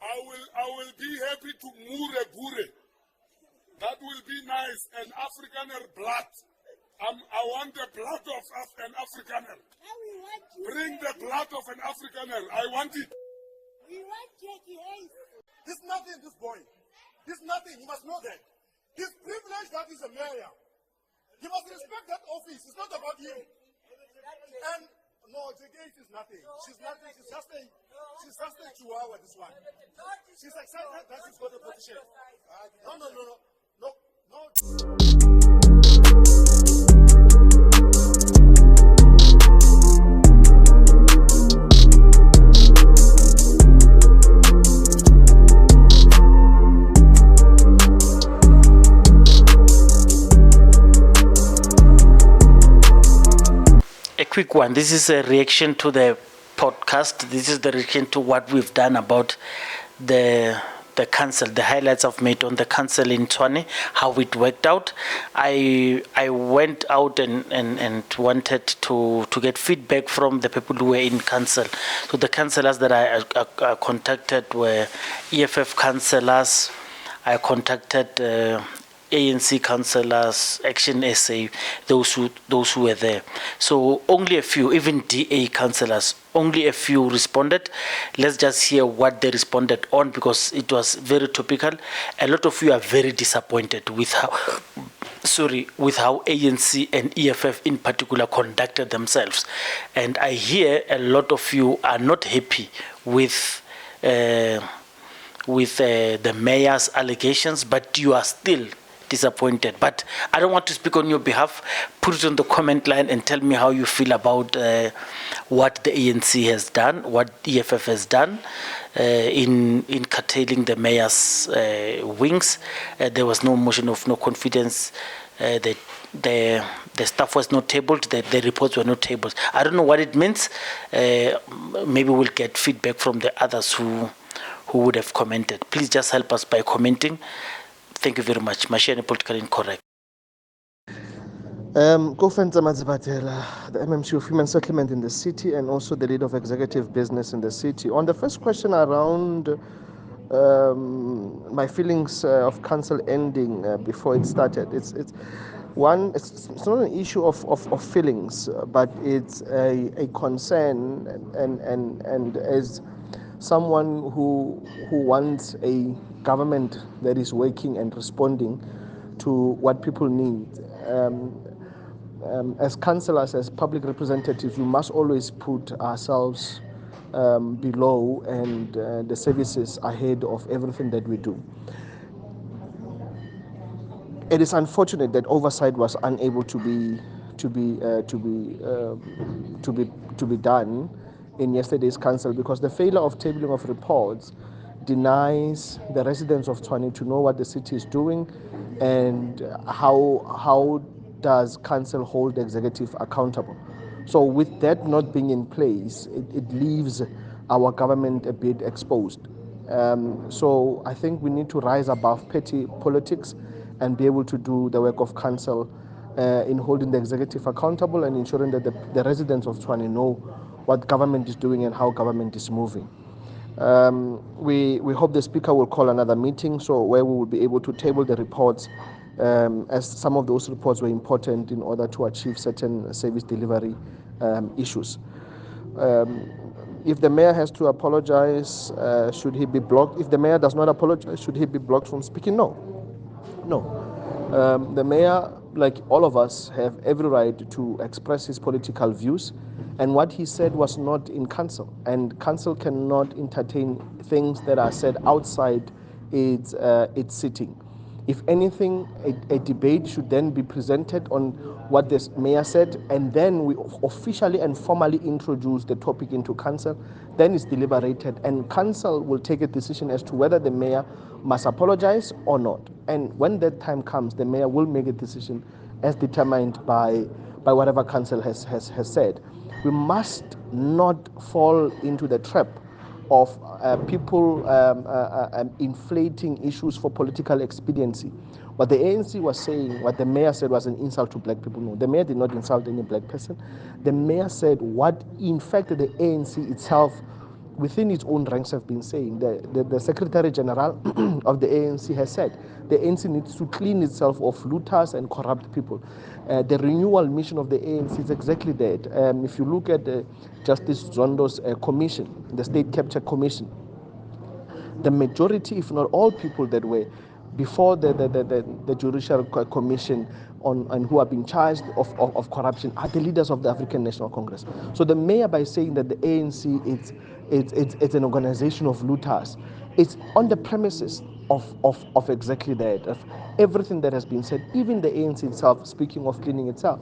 I will be happy to mure bure. That will be nice. An Afrikaner blood. I want the blood of an Afrikaner. Bring the blood of an Afrikaner. I want it. We want Jackie Hayes. There's nothing, this boy. There's nothing. You must know that. His privilege that he's a mayor. You must respect that office. It's not about him. And no, Jackie Hayes is nothing. She's nothing. She's just a chihuahua, this one. She's excited that she's got a position. No. A quick one. This is a reaction to the podcast. This is the reaction to what we've done about the council, the highlights I've made on the council in Tshwane, how it worked out. I went out and wanted to get feedback from the people who were in council. So the councillors that I contacted were EFF councillors. I contacted ANC councillors, Action SA, those who were there. So only a few, even DA councillors, only a few responded. Let's just hear what they responded on, because it was very topical. A lot of you are very disappointed with how ANC and EFF in particular conducted themselves. And I hear a lot of you are not happy with the mayor's allegations, but you are still disappointed. But I don't want to speak on your behalf. Put it on the comment line and tell me how you feel about what the ANC has done, what EFF has done in curtailing the mayor's wings. There was no motion of no confidence. The stuff was not tabled. The reports were not tabled. I don't know what it means. Maybe we'll get feedback from the others who would have commented. Please just help us by commenting. Thank you very much. Tshwane Politically Incorrect. Co-founder Mazibatela, the MMC of Human Settlement in the city, and also the lead of executive business in the city. On the first question around my feelings of council ending before it started, it's not an issue of feelings, but it's a concern, and as someone who wants a government that is working and responding to what people need. As councillors, as public representatives, we must always put ourselves below and the services ahead of everything that we do. It is unfortunate that oversight was unable to be done in yesterday's council, because the failure of tabling of reports denies the residents of Tshwane to know what the city is doing and how does council hold the executive accountable. So with that not being in place, it leaves our government a bit exposed. So I think we need to rise above petty politics and be able to do the work of council in holding the executive accountable and ensuring that the residents of Tshwane know what government is doing and how government is moving. We hope the Speaker will call another meeting where we will be able to table the reports, as some of those reports were important in order to achieve certain service delivery issues. If the mayor has to apologize, should he be blocked? If the mayor does not apologize, should he be blocked from speaking? No. The mayor, like all of us, have every right to express his political views, and what he said was not in council, and council cannot entertain things that are said outside its sitting. If anything, a debate should then be presented on what the mayor said, and then we officially and formally introduce the topic into council. Then it's deliberated, and council will take a decision as to whether the mayor must apologize or not. And when that time comes, the mayor will make a decision as determined by whatever council has said. We must not fall into the trap of people inflating issues for political expediency. What the ANC was saying, what the mayor said was an insult to black people. No, the mayor did not insult any black person. The mayor said what, in fact, the ANC itself within its own ranks have been saying. The Secretary General of the ANC has said the ANC needs to clean itself of looters and corrupt people. The renewal mission of the ANC is exactly that. If you look at Justice Zondo's commission, the State Capture Commission, the majority, if not all people that were before the Judicial Commission on who have been charged of corruption are the leaders of the African National Congress. So the mayor, by saying that the ANC it's an organization of looters, it's on the premises of exactly that, of everything that has been said, even the ANC itself, speaking of cleaning itself.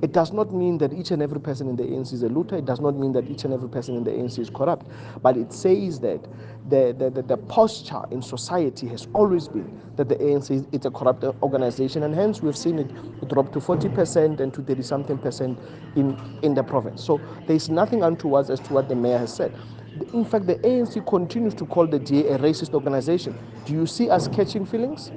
It does not mean that each and every person in the ANC is a looter. It does not mean that each and every person in the ANC is corrupt. But it says that the posture in society has always been that the ANC is a corrupt organization, and hence we've seen it drop to 40% and to 30-something percent in the province. So there is nothing untoward as to what the mayor has said. In fact, the ANC continues to call the DA a racist organization. Do you see us catching feelings?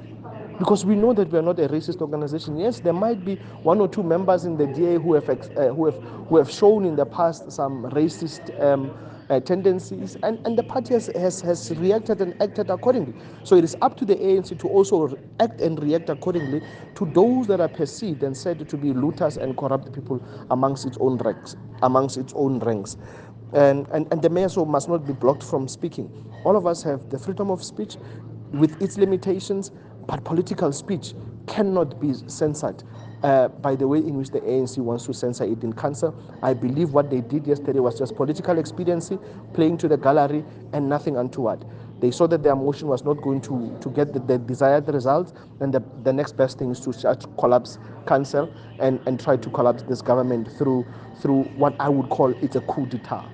Because we know that we are not a racist organization. Yes, there might be one or two members in the DA who have shown in the past some racist tendencies, and the party has reacted and acted accordingly. So it is up to the ANC to also act and react accordingly to those that are perceived and said to be looters and corrupt people amongst its own ranks. And the mayor so must not be blocked from speaking. All of us have the freedom of speech with its limitations, but political speech cannot be censored by the way in which the ANC wants to censor it in council. I believe what they did yesterday was just political expediency, playing to the gallery and nothing untoward. They saw that their motion was not going to get the desired result, and the next best thing is to collapse council and try to collapse this government through what I would call it's a coup d'etat.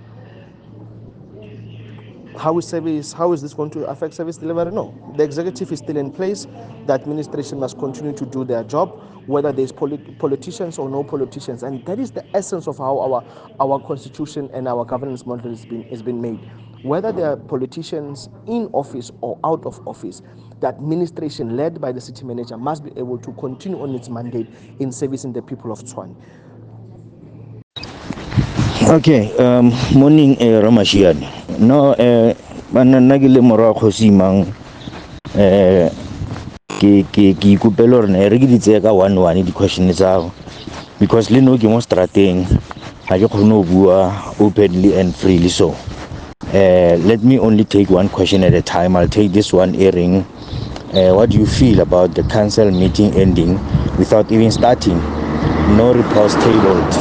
How is this going to affect service delivery? No. The executive is still in place. The administration must continue to do their job, whether there's politicians or no politicians. And that is the essence of how our constitution and our governance model has been made. Whether there are politicians in office or out of office, the administration led by the city manager must be able to continue on its mandate in servicing the people of Tshwane. Okay, morning Ramashian. No, nagile mora khosimang ke ikopela hore ne re ke ditse ka 1-1 di question tsa because le no ke mo strateng ha ke khone ho bua openly and freely. So let me only take one question at a time. I'll take this one airing. What do you feel about the council meeting ending without even starting? No reports tabled.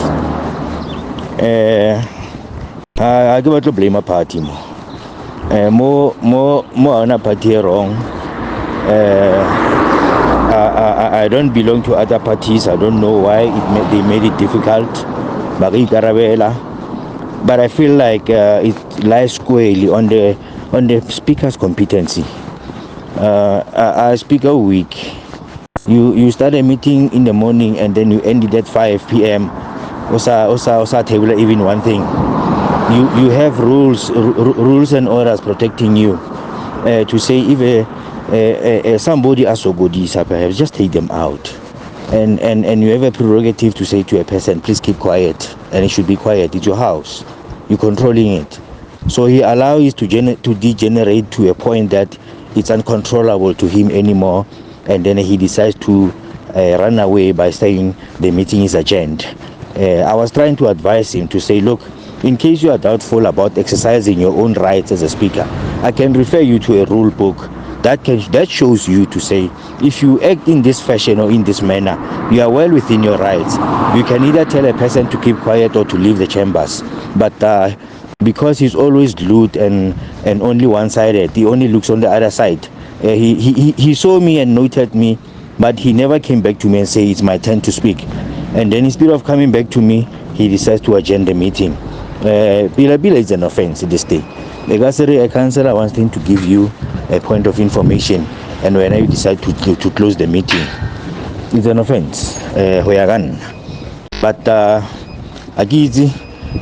I give to blame a party more on a party wrong. I don't belong to other parties. I don't know why they made it difficult. But I feel like it lies squarely on the speaker's competency. A speaker week. You start a meeting in the morning and then you end it at 5 p.m. Osa table even one thing. You have rules and orders protecting you. To say if somebody has so good, perhaps just take them out. And you have a prerogative to say to a person, please keep quiet, and it should be quiet. It's your house. You're controlling it. So he allows it to degenerate to a point that it's uncontrollable to him anymore, and then he decides to run away by saying the meeting is adjourned. I was trying to advise him to say, look, in case you are doubtful about exercising your own rights as a speaker, I can refer you to a rule book that shows you to say, if you act in this fashion or in this manner, you are well within your rights. You can either tell a person to keep quiet or to leave the chambers. But because he's always glued and only one-sided, he only looks on the other side. He saw me and noted me, but he never came back to me and say it's my turn to speak. And then instead of coming back to me, he decides to adjourn the meeting. Bila is an offense this day. A councillor wants him to give you a point of information, and when you decide to close the meeting, it's an offense. But Agizi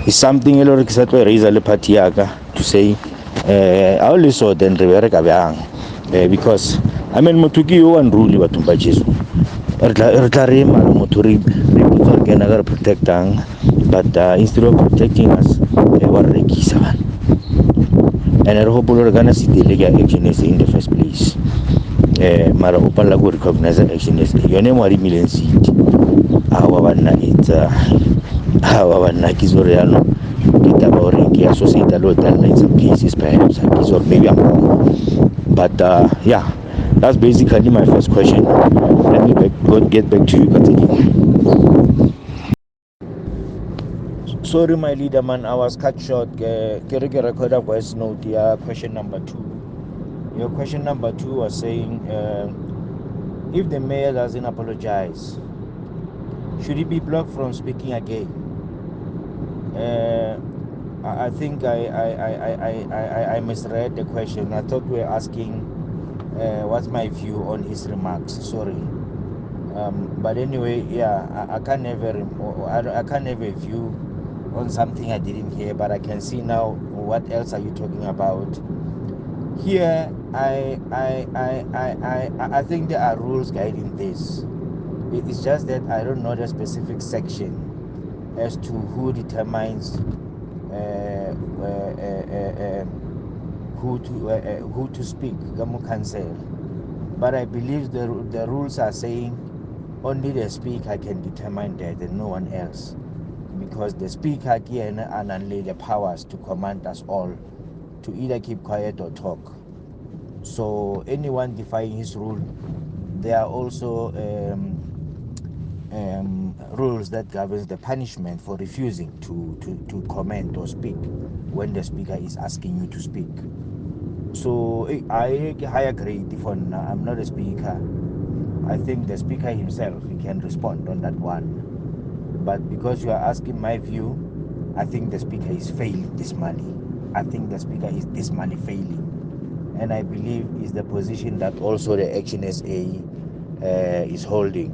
is something a lot of raise a party to say I only saw then because I mean Motuki and rule what to Jesu. Protect, but instead of protecting us, they were and re hopola re kana se tele ke action SA in the first place. Mara o palla go recognize action SA yone mo re mileng seat awa banna ke zo re ano ke taba hore ke associate a lot in some cases perhaps or maybe I'm wrong, but yeah, that's basically my first question. Let me get back to you, Katiki. Sorry, my leader, man, I was cut short. Can you record a voice note? Yeah, question number 2. Your question number 2 was saying, if the mayor doesn't apologize, should he be blocked from speaking again? I think I misread the question. I thought we were asking what's my view on his remarks. Sorry. But anyway, yeah, I can't have I can't have a view on something I didn't hear, but I can see now what else are you talking about. Here, I think there are rules guiding this. It's just that I don't know the specific section as to who determines who to speak, Gamu Council. But I believe the rules are saying only the speaker can determine that and no one else, because the speaker can unlay the powers to command us all to either keep quiet or talk. So anyone defying his rule, there are also rules that governs the punishment for refusing to comment or speak when the speaker is asking you to speak. So I agree, Tifon, I'm not a speaker. I think the speaker himself, he can respond on that one. But because you are asking my view, I think the speaker is failing dismally. I think the speaker is dismally failing. And I believe is the position that also the Action SA is holding.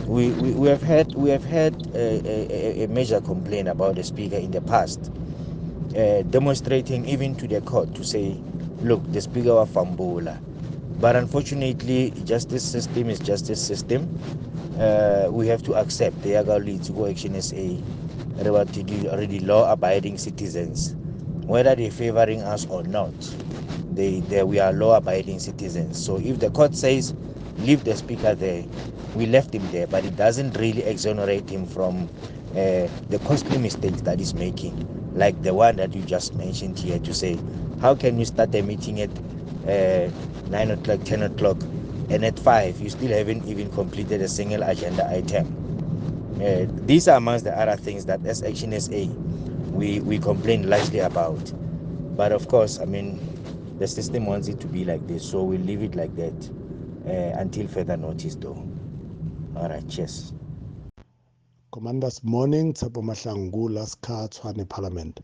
We have had a major complaint about the speaker in the past, demonstrating even to the court to say, look, the speaker was fambula. But unfortunately, justice system is justice system. We have to accept the localities go Action SA already law-abiding citizens, whether they're favoring us or not. We are law-abiding citizens. So if the court says leave the speaker there, we left him there, but it doesn't really exonerate him from the costly mistakes that he's making, like the one that you just mentioned here, to say, how can you start a meeting at 9 o'clock, 10 o'clock, and at 5 you still haven't even completed a single agenda item? These are amongst the other things that as Action SA we complain largely about. But of course, I mean, the system wants it to be like this, so we'll leave it like that until further notice, though. All right, cheers. Commanders, morning. Tsepo Mahlangu, Laska, Tshwane Parliament.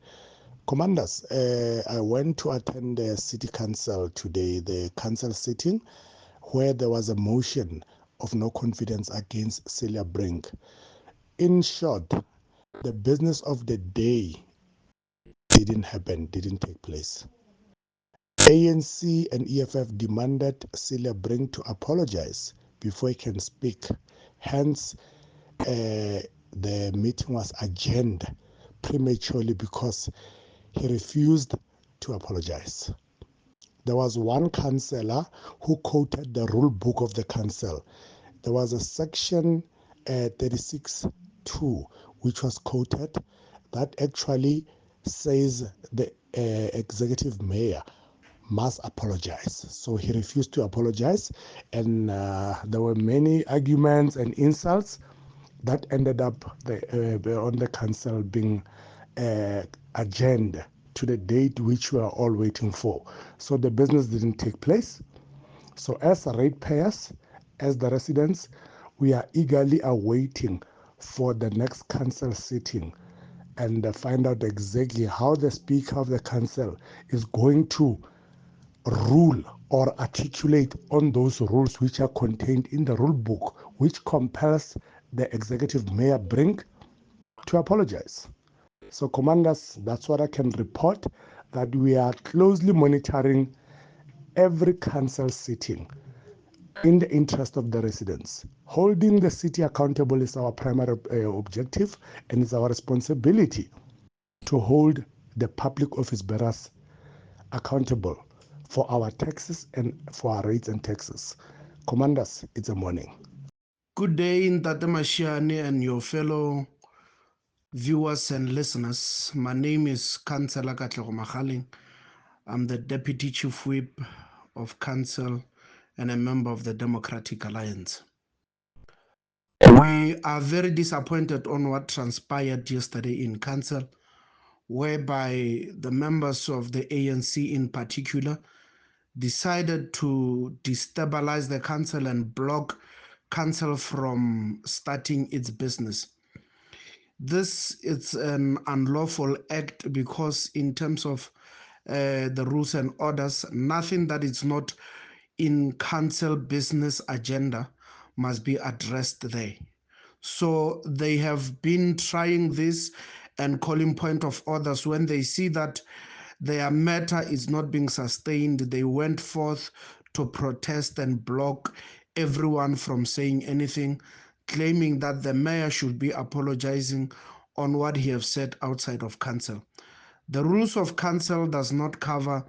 Commanders, I went to attend the City Council today, the council sitting, where there was a motion of no confidence against Celia Brink. In short, the business of the day didn't happen, didn't take place. ANC and EFF demanded Celia Brink to apologize before he can speak. Hence, the meeting was adjourned prematurely because he refused to apologize. There was one councillor who quoted the rule book of the council. There was a section 36.2 which was quoted that actually says the executive mayor must apologize. So he refused to apologize, and there were many arguments and insults that ended up on the council being adjourned to the date which we are all waiting for. So the business didn't take place. So as ratepayers, as the residents, we are eagerly awaiting for the next council sitting and find out exactly how the Speaker of the Council is going to rule or articulate on those rules which are contained in the rule book, which compels the executive mayor Brink to apologize. So, commanders, that's what I can report, that we are closely monitoring every council sitting in the interest of the residents. Holding the city accountable is our primary objective, and it's our responsibility to hold the public office bearers accountable for our taxes and for our rates and taxes. Commanders, it's a morning. Good day, Ntate Mashiane and your fellow viewers and listeners. My name is Councillor Katlego Makgaling. I'm the Deputy Chief Whip of Council and a member of the Democratic Alliance. We are very disappointed on what transpired yesterday in Council, whereby the members of the ANC in particular decided to destabilize the Council and block Council from starting its business. This is an unlawful act because in terms of the rules and orders, nothing that is not in council business agenda must be addressed there. So they have been trying this and calling point of orders. When they see that their matter is not being sustained, they went forth to protest and block everyone from saying anything, claiming that the mayor should be apologizing on what he has said outside of council. The rules of council does not cover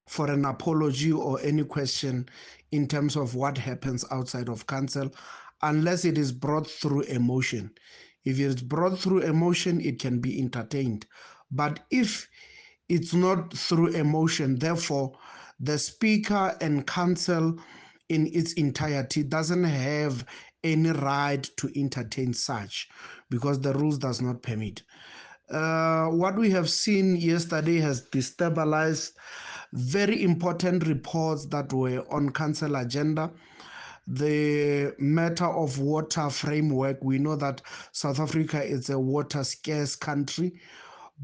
for an apology or any question in terms of what happens outside of council, unless it is brought through emotion. If it is brought through emotion, it can be entertained. But if it's not through emotion, therefore, the speaker and council in its entirety doesn't have any right to entertain such, because the rules does not permit. What we have seen yesterday has destabilized very important reports that were on council agenda. The matter of water framework. We know that South Africa is a water scarce country,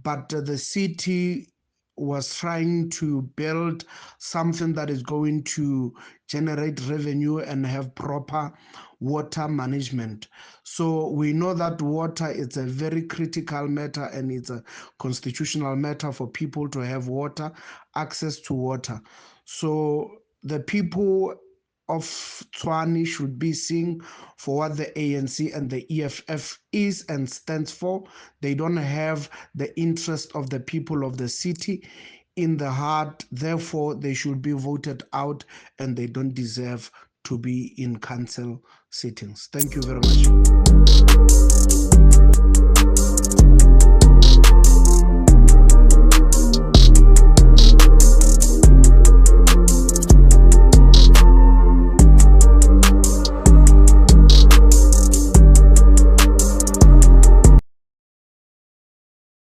but the city was trying to build something that is going to generate revenue and have proper water management. So we know that water is a very critical matter and it's a constitutional matter for people to have water, access to water. So the people of Tshwane should be seen for what the ANC and the EFF is and stands for. They don't have the interest of the people of the city in the heart. Therefore, they should be voted out and they don't deserve to be in council sittings. Thank you very much.